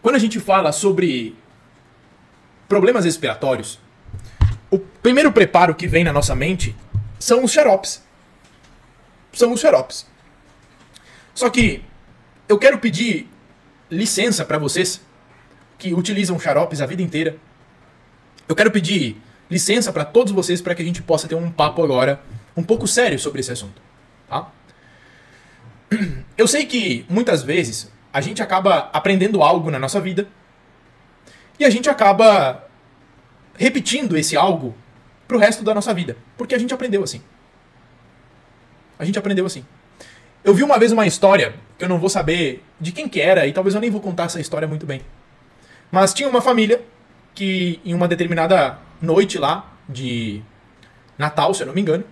Quando a gente fala sobre problemas respiratórios, o primeiro preparo que vem na nossa mente são os xaropes. São os xaropes. Só que eu quero pedir licença para vocês que utilizam xaropes a vida inteira. Eu quero pedir licença para todos vocês para que a gente possa ter um papo agora um pouco sério sobre esse assunto. Tá? Eu sei que muitas vezes a gente acaba aprendendo algo na nossa vida e a gente acaba repetindo esse algo pro resto da nossa vida, porque a gente aprendeu assim. A gente aprendeu assim. Eu vi uma vez uma história, que eu não vou saber de quem que era, e talvez eu nem vou contar essa história muito bem. Mas tinha uma família que, em uma determinada noite lá, de Natal, se eu não me engano,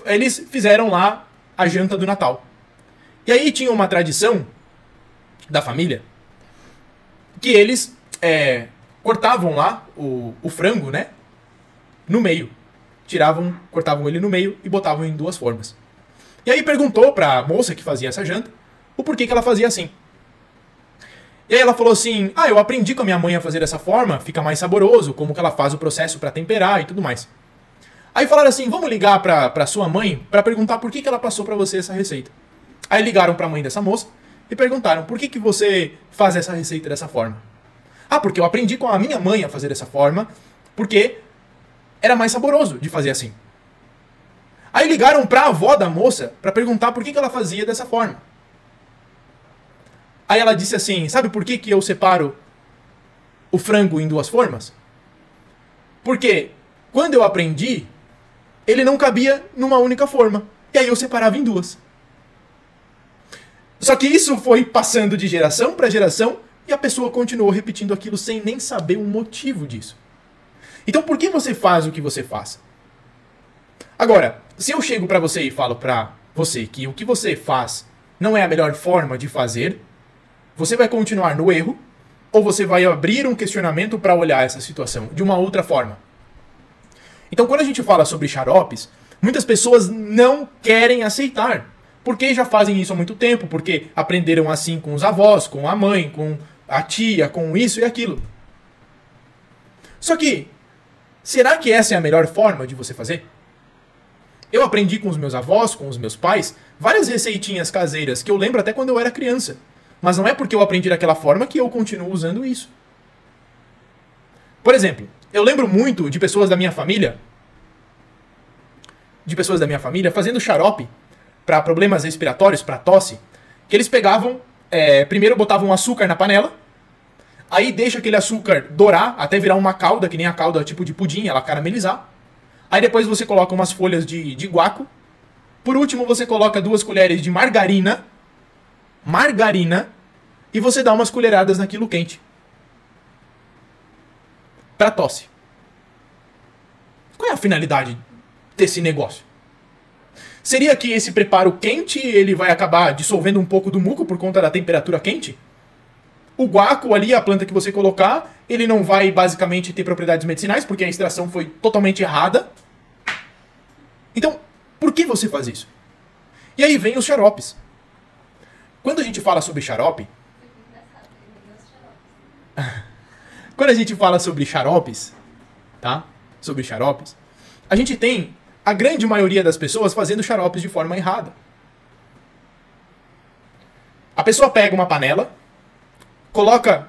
eles fizeram lá a janta do Natal. E aí tinha uma tradição da família que eles cortavam lá o frango, né? No meio. Cortavam ele no meio e botavam em duas formas. E aí perguntou pra moça que fazia essa janta o porquê que ela fazia assim. E aí ela falou assim, eu aprendi com a minha mãe a fazer dessa forma, fica mais saboroso, como que ela faz o processo pra temperar e tudo mais. Aí falaram assim, vamos ligar pra sua mãe pra perguntar por que ela passou pra você essa receita. Aí ligaram pra mãe dessa moça e perguntaram, por que você faz essa receita dessa forma? Porque eu aprendi com a minha mãe a fazer dessa forma, porque era mais saboroso de fazer assim. Aí ligaram pra avó da moça pra perguntar por que ela fazia dessa forma. Aí ela disse assim, sabe por que eu separo o frango em duas formas? Porque quando eu aprendi, ele não cabia numa única forma. E aí eu separava em duas. Só que isso foi passando de geração para geração e a pessoa continuou repetindo aquilo sem nem saber o motivo disso. Então por que você faz o que você faz? Agora, se eu chego para você e falo para você que o que você faz não é a melhor forma de fazer, você vai continuar no erro ou você vai abrir um questionamento para olhar essa situação de uma outra forma? Então quando a gente fala sobre xaropes, muitas pessoas não querem aceitar. Porque já fazem isso há muito tempo, porque aprenderam assim com os avós, com a mãe, com a tia, com isso e aquilo. Só que, será que essa é a melhor forma de você fazer? Eu aprendi com os meus avós, com os meus pais, várias receitinhas caseiras que eu lembro até quando eu era criança. Mas não é porque eu aprendi daquela forma que eu continuo usando isso. Por exemplo, eu lembro muito de pessoas da minha família fazendo xarope para problemas respiratórios, para tosse, que eles pegavam, primeiro botavam açúcar na panela, aí deixa aquele açúcar dourar até virar uma calda, que nem a calda tipo de pudim, ela caramelizar. Aí depois você coloca umas folhas de guaco. Por último você coloca 2 colheres de margarina, e você dá umas colheradas naquilo quente. Para tosse. Qual é a finalidade desse negócio? Seria que esse preparo quente ele vai acabar dissolvendo um pouco do muco por conta da temperatura quente? O guaco ali, a planta que você colocar, ele não vai basicamente ter propriedades medicinais, porque a extração foi totalmente errada. Então, por que você faz isso? E aí vem os xaropes. Quando a gente fala sobre xarope... Quando a gente fala sobre xaropes, tá? Sobre xaropes, a gente tem a grande maioria das pessoas fazendo xaropes de forma errada. A pessoa pega uma panela, coloca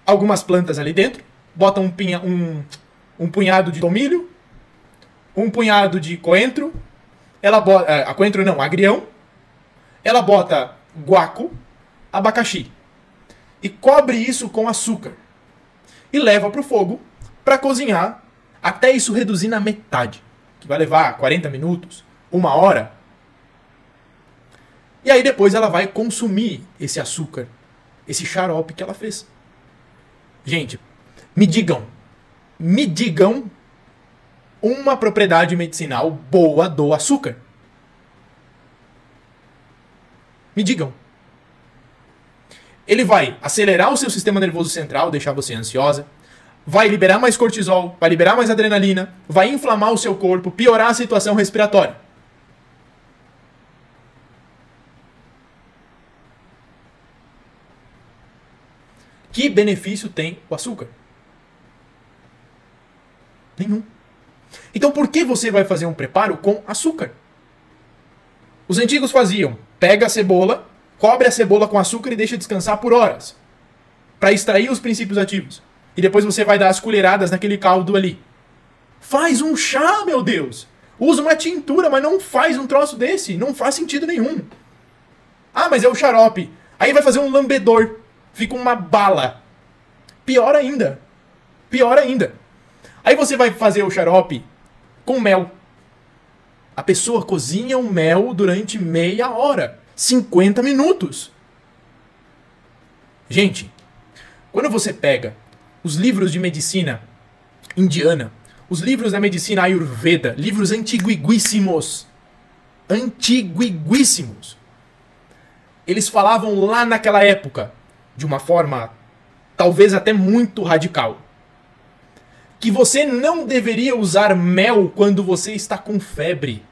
algumas plantas ali dentro, bota um punhado de tomilho, um punhado de coentro, ela bota, agrião, ela bota guaco, abacaxi, e cobre isso com açúcar, e leva para o fogo para cozinhar até isso reduzir na metade. Que vai levar 40 minutos, 1 hora. E aí depois ela vai consumir esse açúcar, esse xarope que ela fez. Gente, me digam uma propriedade medicinal boa do açúcar. Me digam. Ele vai acelerar o seu sistema nervoso central, deixar você ansiosa, vai liberar mais cortisol, vai liberar mais adrenalina, vai inflamar o seu corpo, piorar a situação respiratória. Que benefício tem o açúcar? Nenhum. Então por que você vai fazer um preparo com açúcar? Os antigos faziam, pega a cebola, cobre a cebola com açúcar e deixa descansar por horas, para extrair os princípios ativos. E depois você vai dar as colheradas naquele caldo ali. Faz um chá, meu Deus! Usa uma tintura, mas não faz um troço desse. Não faz sentido nenhum. Ah, mas é o xarope. Aí vai fazer um lambedor. Fica uma bala. Pior ainda. Pior ainda. Aí você vai fazer o xarope com mel. A pessoa cozinha o mel durante meia hora. 50 minutos. Gente, quando você pega os livros de medicina indiana, os livros da medicina Ayurveda, livros antiguíssimos, eles falavam lá naquela época, de uma forma talvez até muito radical, que você não deveria usar mel quando você está com febre.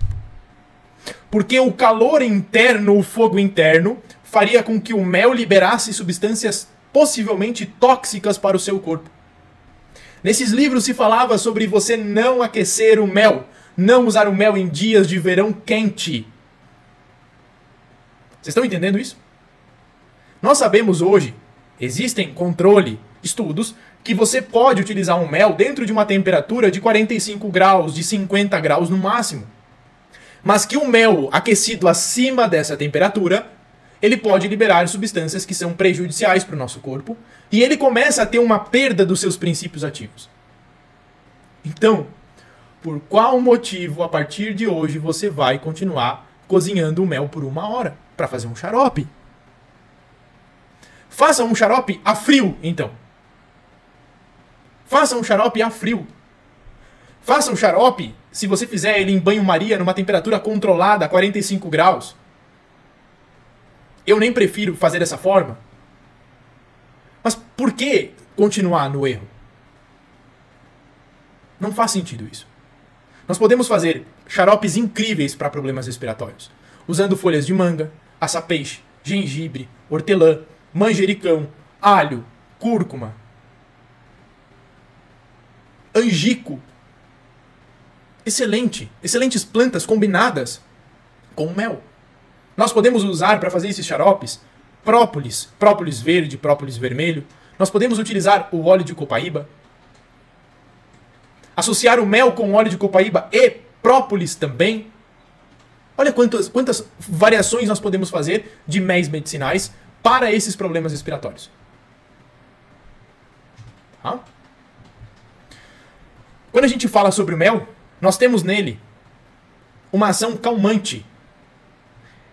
Porque o calor interno, o fogo interno, faria com que o mel liberasse substâncias possivelmente tóxicas para o seu corpo. Nesses livros se falava sobre você não aquecer o mel, não usar o mel em dias de verão quente. Vocês estão entendendo isso? Nós sabemos hoje, existem controle, estudos, que você pode utilizar um mel dentro de uma temperatura de 45 graus, de 50 graus no máximo. Mas que o mel aquecido acima dessa temperatura, ele pode liberar substâncias que são prejudiciais para o nosso corpo, e ele começa a ter uma perda dos seus princípios ativos. Então, por qual motivo, a partir de hoje, você vai continuar cozinhando o mel por 1 hora para fazer um xarope? Faça um xarope a frio, então. Faça um xarope a frio. Faça um xarope, se você fizer ele em banho-maria, numa temperatura controlada, a 45 graus. Eu nem prefiro fazer dessa forma. Mas por que continuar no erro? Não faz sentido isso. Nós podemos fazer xaropes incríveis para problemas respiratórios, usando folhas de manga, açapeixe, gengibre, hortelã, manjericão, alho, cúrcuma, angico. Excelentes plantas combinadas com mel. Nós podemos usar para fazer esses xaropes própolis verde, própolis vermelho. Nós podemos utilizar o óleo de copaíba. Associar o mel com o óleo de copaíba e própolis também. Olha quantas variações nós podemos fazer de méis medicinais para esses problemas respiratórios. Tá? Quando a gente fala sobre o mel, nós temos nele uma ação calmante.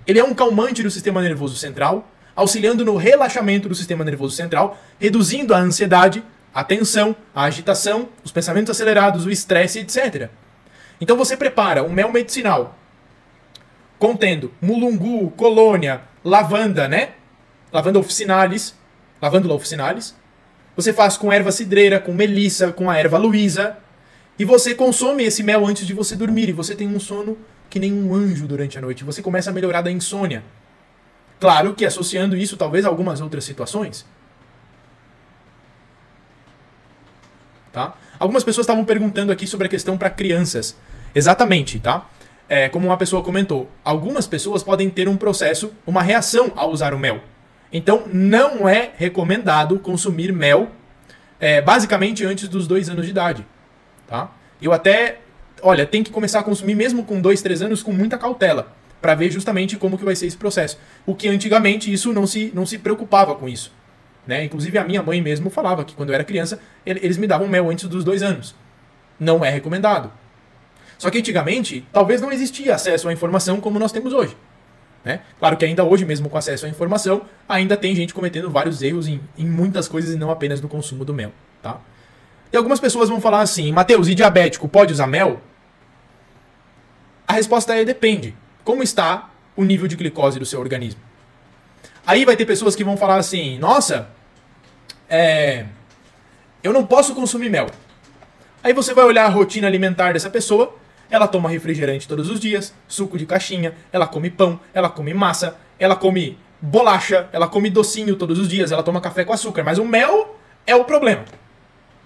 Ele é um calmante do sistema nervoso central, auxiliando no relaxamento do sistema nervoso central, reduzindo a ansiedade, a tensão, a agitação, os pensamentos acelerados, o estresse, etc. Então você prepara um mel medicinal contendo mulungu, colônia, lavanda, né? Lavanda officinalis, lavandula officinalis. Você faz com erva cidreira, com melissa, com a erva luísa. E você consome esse mel antes de você dormir. E você tem um sono que nem um anjo durante a noite. Você começa a melhorar da insônia. Claro que associando isso talvez a algumas outras situações. Tá? Algumas pessoas estavam perguntando aqui sobre a questão para crianças. Exatamente, tá? Como uma pessoa comentou, algumas pessoas podem ter um processo, uma reação ao usar o mel. Então não é recomendado consumir mel basicamente antes dos 2 anos de idade. Tá? Eu até, tem que começar a consumir mesmo com 2, 3 anos com muita cautela, para ver justamente como que vai ser esse processo. O que antigamente isso não se preocupava com isso. Né? Inclusive a minha mãe mesmo falava que quando eu era criança, eles me davam mel antes dos 2 anos. Não é recomendado. Só que antigamente, talvez não existia acesso à informação como nós temos hoje. Né? Claro que ainda hoje, mesmo com acesso à informação, ainda tem gente cometendo vários erros em muitas coisas e não apenas no consumo do mel. Tá? E algumas pessoas vão falar assim, Matheus, e diabético pode usar mel? A resposta é depende. Como está o nível de glicose do seu organismo? Aí vai ter pessoas que vão falar assim, nossa, eu não posso consumir mel. Aí você vai olhar a rotina alimentar dessa pessoa, ela toma refrigerante todos os dias, suco de caixinha, ela come pão, ela come massa, ela come bolacha, ela come docinho todos os dias, ela toma café com açúcar, mas o mel é o problema.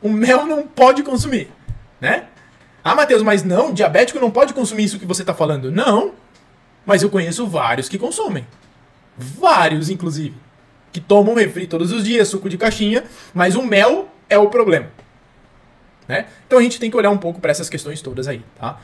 O mel não pode consumir, né? Ah, Matheus, mas não, diabético não pode consumir isso que você está falando. Não, mas eu conheço vários que consomem. Vários, inclusive. Que tomam refri todos os dias, suco de caixinha, mas o mel é o problema. Né? Então a gente tem que olhar um pouco para essas questões todas aí, tá?